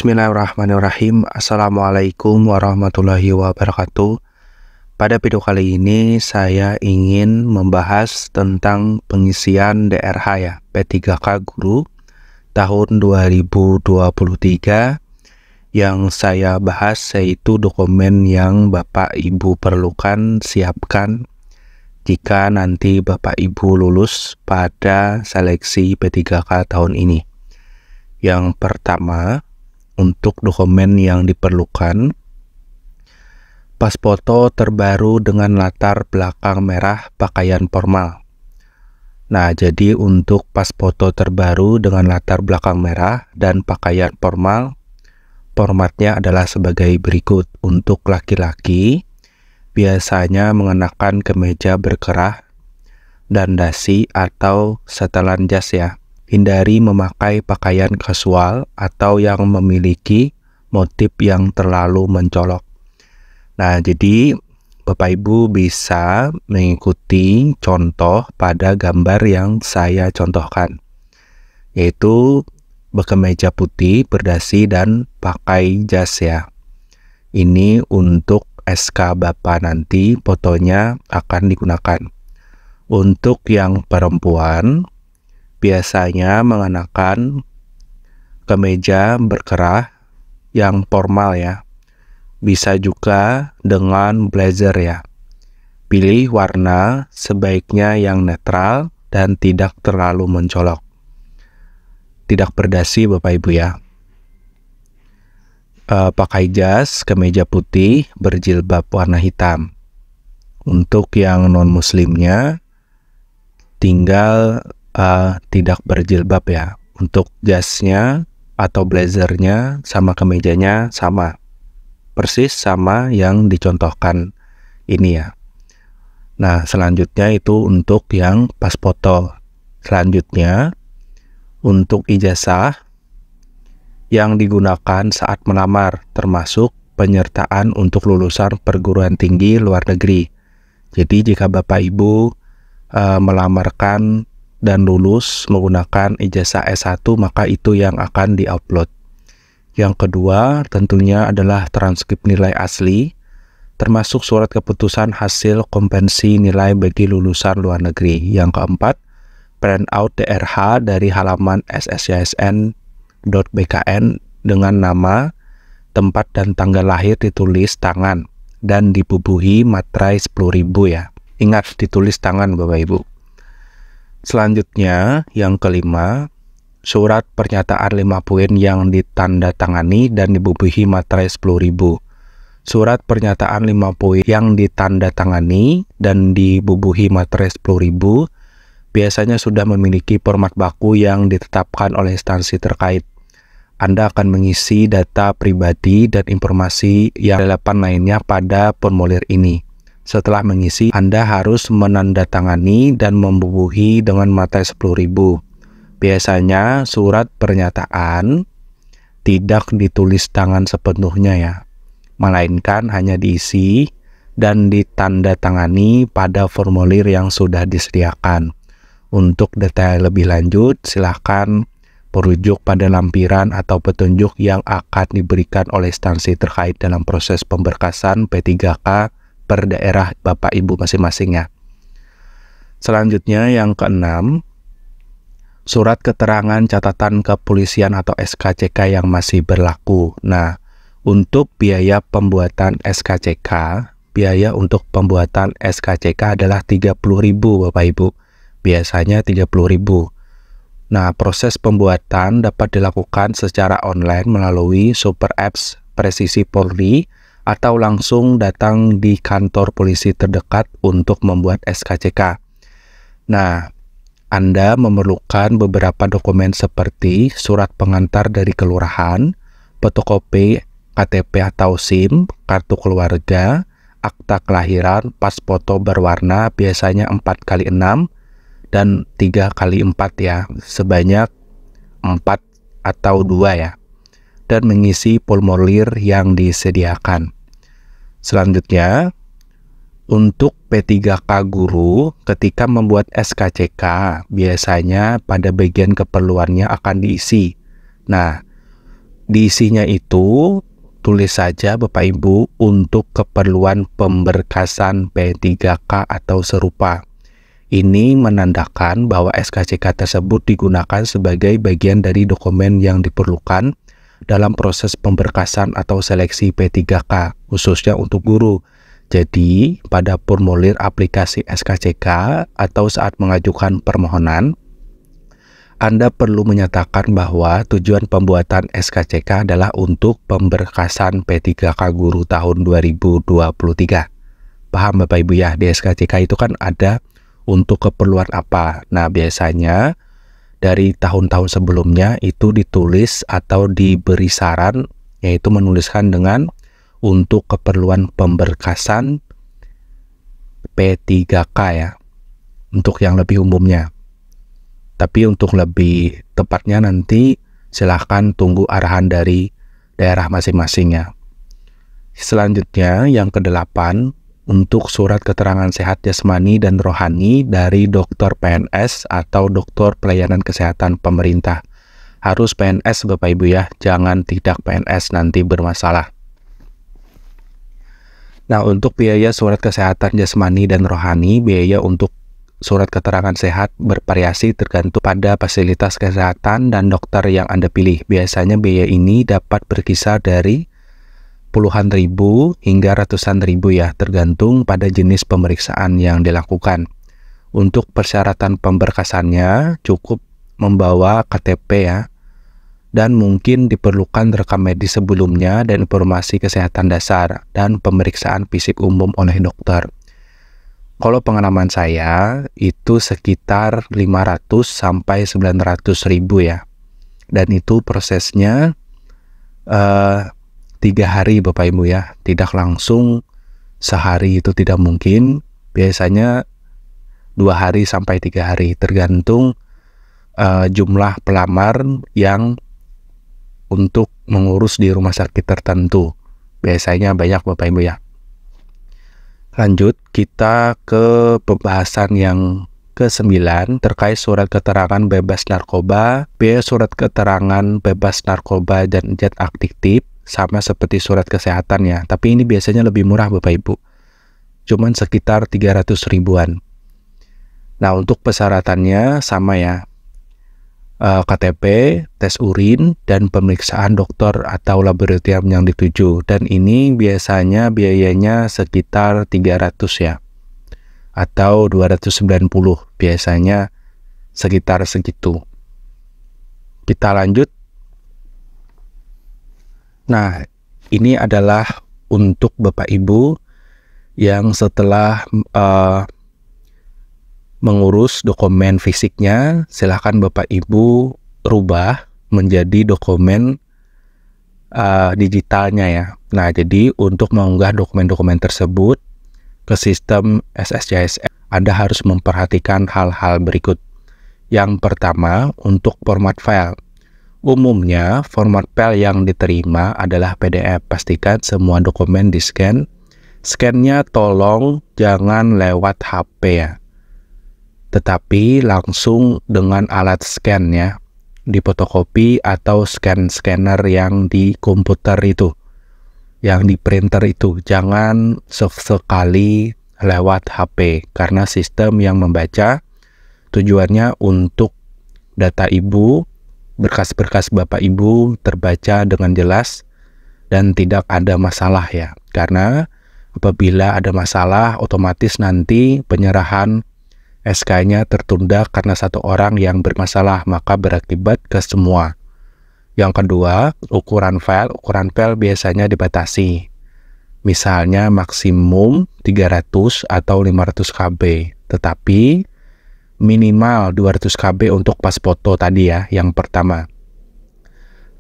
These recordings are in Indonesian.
Bismillahirrahmanirrahim. Assalamualaikum warahmatullahi wabarakatuh. Pada video kali ini saya ingin membahas tentang pengisian DRH ya, P3K Guru tahun 2023. Yang saya bahas yaitu dokumen yang Bapak Ibu perlukan siapkan jika nanti Bapak Ibu lulus pada seleksi P3K tahun ini. Yang pertama, untuk dokumen yang diperlukan, pas foto terbaru dengan latar belakang merah pakaian formal. Nah, jadi untuk pas foto terbaru dengan latar belakang merah dan pakaian formal, formatnya adalah sebagai berikut. Untuk laki-laki, biasanya mengenakan kemeja berkerah dan dasi atau setelan jas ya. Hindari memakai pakaian kasual atau yang memiliki motif yang terlalu mencolok. Nah, jadi Bapak Ibu bisa mengikuti contoh pada gambar yang saya contohkan, yaitu berkemeja putih, berdasi, dan pakai jas ya. Ini untuk SK Bapak nanti fotonya akan digunakan. Untuk yang perempuan, biasanya mengenakan kemeja berkerah yang formal ya. Bisa juga dengan blazer ya. Pilih warna sebaiknya yang netral dan tidak terlalu mencolok. Tidak berdasi Bapak Ibu ya. Pakai jas, kemeja putih, berjilbab warna hitam. Untuk yang non-muslimnya tinggal tidak berjilbab ya. Untuk jasnya atau blazernya sama kemejanya sama, persis sama yang dicontohkan ini ya. Nah, selanjutnya itu untuk yang pas foto. Selanjutnya untuk ijazah yang digunakan saat melamar, termasuk penyertaan untuk lulusan perguruan tinggi luar negeri. Jadi jika Bapak Ibu melamarkan dan lulus menggunakan ijazah S1, maka itu yang akan diupload. Yang kedua tentunya adalah transkrip nilai asli, termasuk surat keputusan hasil kompensi nilai bagi lulusan luar negeri. Yang keempat, print out DRH dari halaman ssysn.bkn dengan nama, tempat dan tanggal lahir ditulis tangan dan dibubuhi materai 10.000 ya. Ingat, ditulis tangan Bapak Ibu. Selanjutnya, yang kelima, surat pernyataan 5 poin yang ditandatangani dan dibubuhi materai 10.000. Surat pernyataan 5 poin yang ditandatangani dan dibubuhi materai 10.000 biasanya sudah memiliki format baku yang ditetapkan oleh instansi terkait. Anda akan mengisi data pribadi dan informasi yang relevan lainnya pada formulir ini. Setelah mengisi, Anda harus menandatangani dan membubuhi dengan materai 10.000. Biasanya surat pernyataan tidak ditulis tangan sepenuhnya ya, melainkan hanya diisi dan ditandatangani pada formulir yang sudah disediakan. Untuk detail lebih lanjut, silakan merujuk pada lampiran atau petunjuk yang akan diberikan oleh instansi terkait dalam proses pemberkasan P3K per daerah Bapak Ibu masing-masing ya. Selanjutnya yang keenam, surat keterangan catatan kepolisian atau SKCK yang masih berlaku. Nah, untuk biaya pembuatan SKCK, biaya untuk pembuatan SKCK adalah 30.000 Bapak Ibu. Biasanya 30.000. Nah, proses pembuatan dapat dilakukan secara online melalui super apps Presisi Polri atau langsung datang di kantor polisi terdekat untuk membuat SKCK. Nah, Anda memerlukan beberapa dokumen seperti surat pengantar dari kelurahan, fotokopi KTP atau SIM, kartu keluarga, akta kelahiran, pas foto berwarna biasanya 4x6 dan 3x4 ya, sebanyak 4 atau 2 ya, dan mengisi formulir yang disediakan. Selanjutnya, untuk P3K Guru, ketika membuat SKCK, biasanya pada bagian keperluannya akan diisi. Nah, Diisinya itu tulis saja Bapak Ibu untuk keperluan pemberkasan P3K atau serupa. Ini menandakan bahwa SKCK tersebut digunakan sebagai bagian dari dokumen yang diperlukan dalam proses pemberkasan atau seleksi P3K, khususnya untuk guru. Jadi, pada formulir aplikasi SKCK atau saat mengajukan permohonan, Anda perlu menyatakan bahwa tujuan pembuatan SKCK adalah untuk pemberkasan P3K guru tahun 2023. Paham Bapak Ibu ya, di SKCK itu kan ada untuk keperluan apa. Nah, biasanya dari tahun-tahun sebelumnya itu ditulis atau diberi saran, yaitu menuliskan dengan untuk keperluan pemberkasan P3K ya, untuk yang lebih umumnya. Tapi untuk lebih tepatnya nanti silahkan tunggu arahan dari daerah masing-masing ya. Selanjutnya yang ke-8, untuk surat keterangan sehat jasmani dan rohani dari dokter PNS atau dokter pelayanan kesehatan pemerintah. Harus PNS Bapak Ibu ya, jangan tidak PNS nanti bermasalah. Nah, untuk biaya surat kesehatan jasmani dan rohani, biaya untuk surat keterangan sehat bervariasi tergantung pada fasilitas kesehatan dan dokter yang Anda pilih. Biasanya biaya ini dapat berkisar dari puluhan ribu hingga ratusan ribu ya, tergantung pada jenis pemeriksaan yang dilakukan. Untuk persyaratan pemberkasannya cukup membawa KTP ya, dan mungkin diperlukan rekam medis sebelumnya dan informasi kesehatan dasar dan pemeriksaan fisik umum oleh dokter. Kalau pengalaman saya itu sekitar 500 sampai 900 ribu ya, dan itu prosesnya 3 hari Bapak Ibu ya, tidak langsung sehari, itu tidak mungkin. Biasanya 2 hari sampai 3 hari, tergantung jumlah pelamar yang untuk mengurus di rumah sakit tertentu. Biasanya banyak Bapak Ibu ya. Lanjut, kita ke pembahasan yang ke-9 terkait surat keterangan bebas narkoba. Biaya surat keterangan bebas narkoba dan zat aktif sama seperti surat kesehatan ya, tapi ini biasanya lebih murah Bapak Ibu, cuman sekitar 300 ribuan. Nah, untuk persyaratannya sama ya, KTP, tes urin, dan pemeriksaan dokter atau laboratorium yang dituju. Dan ini biasanya biayanya sekitar 300 ya, atau 290, biasanya sekitar segitu. Kita lanjut. Nah, ini adalah untuk Bapak Ibu yang setelah mengurus dokumen fisiknya, silahkan Bapak Ibu rubah menjadi dokumen digitalnya ya. Nah, jadi untuk mengunggah dokumen-dokumen tersebut ke sistem SSJSN, Anda harus memperhatikan hal-hal berikut. Yang pertama, untuk format file. Umumnya, format file yang diterima adalah PDF. Pastikan semua dokumen di-scan. Scan-nya tolong jangan lewat HP ya, tetapi langsung dengan alat scan ya, di fotokopi atau scanner yang di komputer itu, yang di printer itu. Jangan sekali lewat HP, karena sistem yang membaca tujuannya untuk data Ibu, berkas-berkas Bapak Ibu terbaca dengan jelas dan tidak ada masalah ya. Karena apabila ada masalah, otomatis nanti penyerahan SK-nya tertunda karena satu orang yang bermasalah, maka berakibat ke semua. Yang kedua, ukuran file. Ukuran file biasanya dibatasi. Misalnya maksimum 300 atau 500 KB, tetapi minimal 200 KB untuk pas foto tadi ya, yang pertama.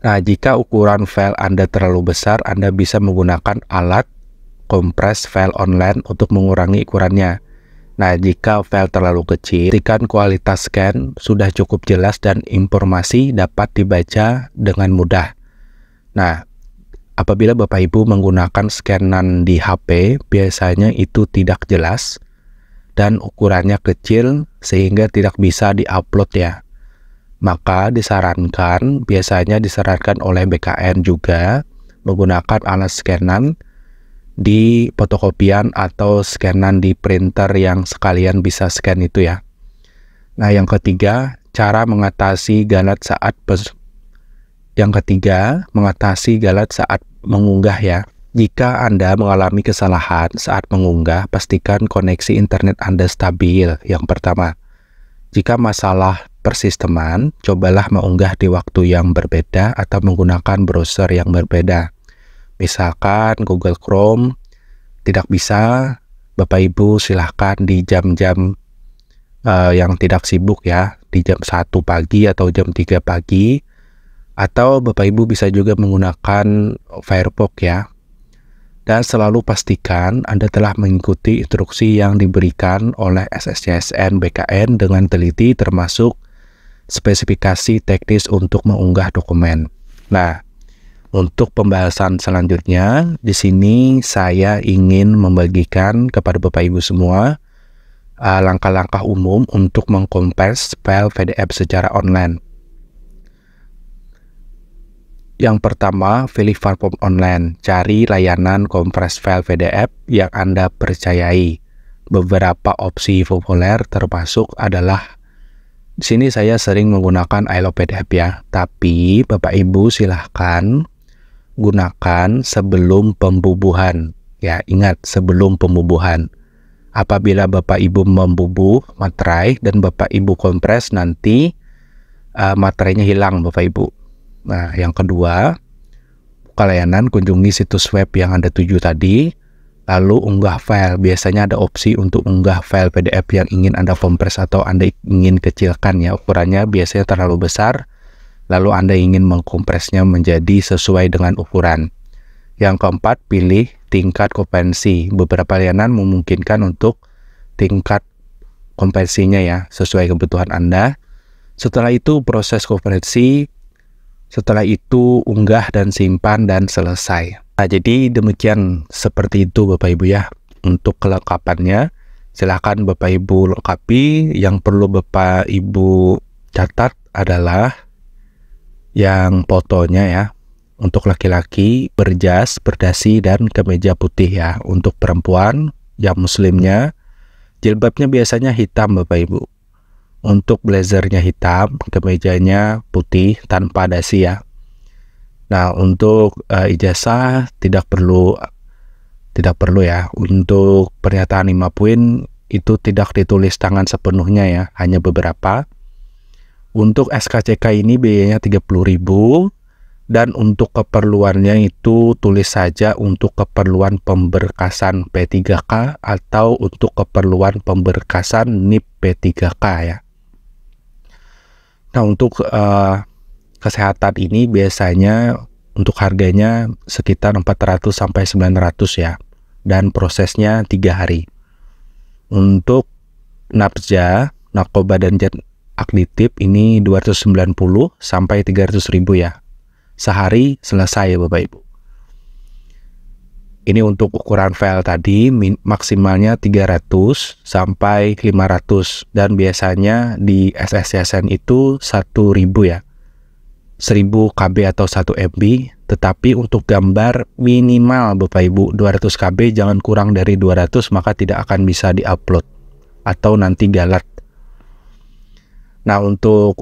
Nah, jika ukuran file Anda terlalu besar, Anda bisa menggunakan alat kompres file online untuk mengurangi ukurannya. Nah, jika file terlalu kecil, pastikan kualitas scan sudah cukup jelas dan informasi dapat dibaca dengan mudah. Nah, apabila Bapak Ibu menggunakan scanan di HP, biasanya itu tidak jelas dan ukurannya kecil sehingga tidak bisa diupload ya. Maka biasanya disarankan oleh BKN juga menggunakan alat scanan di fotokopian atau scanan di printer yang sekalian bisa scan itu ya. Nah, yang ketiga, mengatasi galat saat mengunggah ya. Jika Anda mengalami kesalahan saat mengunggah, pastikan koneksi internet Anda stabil. Yang pertama, jika masalah persisteman, cobalah mengunggah di waktu yang berbeda atau menggunakan browser yang berbeda. Misalkan Google Chrome tidak bisa, Bapak Ibu silahkan di jam-jam yang tidak sibuk ya, di jam 1 pagi atau jam 3 pagi, atau Bapak Ibu bisa juga menggunakan Firefox ya. Dan selalu pastikan Anda telah mengikuti instruksi yang diberikan oleh SSCSN BKN dengan teliti, termasuk spesifikasi teknis untuk mengunggah dokumen. Nah, untuk pembahasan selanjutnya, di sini saya ingin membagikan kepada Bapak Ibu semua langkah-langkah umum untuk mengkompres file PDF secara online. Yang pertama, pilih platform online. Cari layanan kompres file PDF yang Anda percayai. Beberapa opsi populer termasuk adalah, di sini saya sering menggunakan I Love PDF ya, tapi Bapak Ibu silahkan gunakan sebelum pembubuhan. Ya, ingat, sebelum pembubuhan. Apabila Bapak Ibu membubuh materai dan Bapak Ibu kompres, nanti materainya hilang Bapak Ibu. Nah, yang kedua, buka layanan, kunjungi situs web yang Anda tuju tadi, lalu unggah file. Biasanya ada opsi untuk unggah file PDF yang ingin Anda kompres atau Anda ingin kecilkan ya, ukurannya biasanya terlalu besar, lalu Anda ingin mengkompresnya menjadi sesuai dengan ukuran. Yang keempat, pilih tingkat kompresi. Beberapa layanan memungkinkan untuk tingkat kompresinya ya, sesuai kebutuhan Anda. Setelah itu proses kompresi, setelah itu unggah dan simpan dan selesai. Nah, jadi demikian seperti itu Bapak Ibu ya. Untuk kelengkapannya, silakan Bapak Ibu lengkapi. Yang perlu Bapak Ibu catat adalah yang fotonya ya. Untuk laki-laki berjas, berdasi, dan kemeja putih ya. Untuk perempuan, yang muslimnya, jilbabnya biasanya hitam Bapak Ibu. Untuk blazernya hitam, kemejanya putih tanpa dasi ya. Nah, untuk ijazah tidak perlu ya. Untuk pernyataan 5 poin itu tidak ditulis tangan sepenuhnya ya, hanya beberapa. Untuk SKCK ini biayanya 30.000, dan untuk keperluannya itu tulis saja untuk keperluan pemberkasan P3K atau untuk keperluan pemberkasan NIP P3K ya. Nah, untuk kesehatan ini biasanya untuk harganya sekitar 400 sampai 900 ya, dan prosesnya 3 hari. Untuk nafja, narkoba dan zat aktif ini 290 sampai 300.000 ya. Sehari selesai Bapak Ibu. Ini untuk ukuran file tadi maksimalnya 300 sampai 500, dan biasanya di SSCSN itu 1000 ya. 1000 KB atau 1 MB, tetapi untuk gambar minimal Bapak Ibu 200 KB, jangan kurang dari 200, maka tidak akan bisa diupload atau nanti galat. Nah, untuk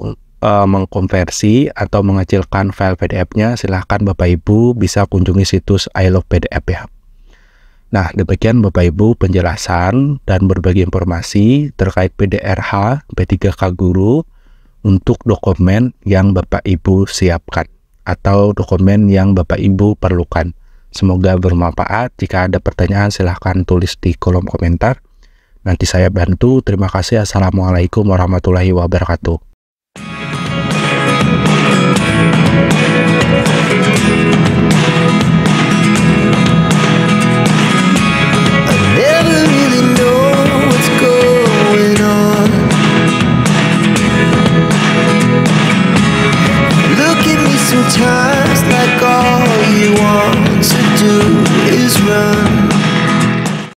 mengkonversi atau mengecilkan file PDF-nya, silahkan Bapak Ibu bisa kunjungi situs I Love PDF ya. Nah, demikian Bapak Ibu penjelasan dan berbagi informasi terkait PDRH P3K Guru untuk dokumen yang Bapak Ibu siapkan atau dokumen yang Bapak Ibu perlukan. Semoga bermanfaat. Jika ada pertanyaan silahkan tulis di kolom komentar. Nanti saya bantu. Terima kasih. Assalamualaikum warahmatullahi wabarakatuh. Sometimes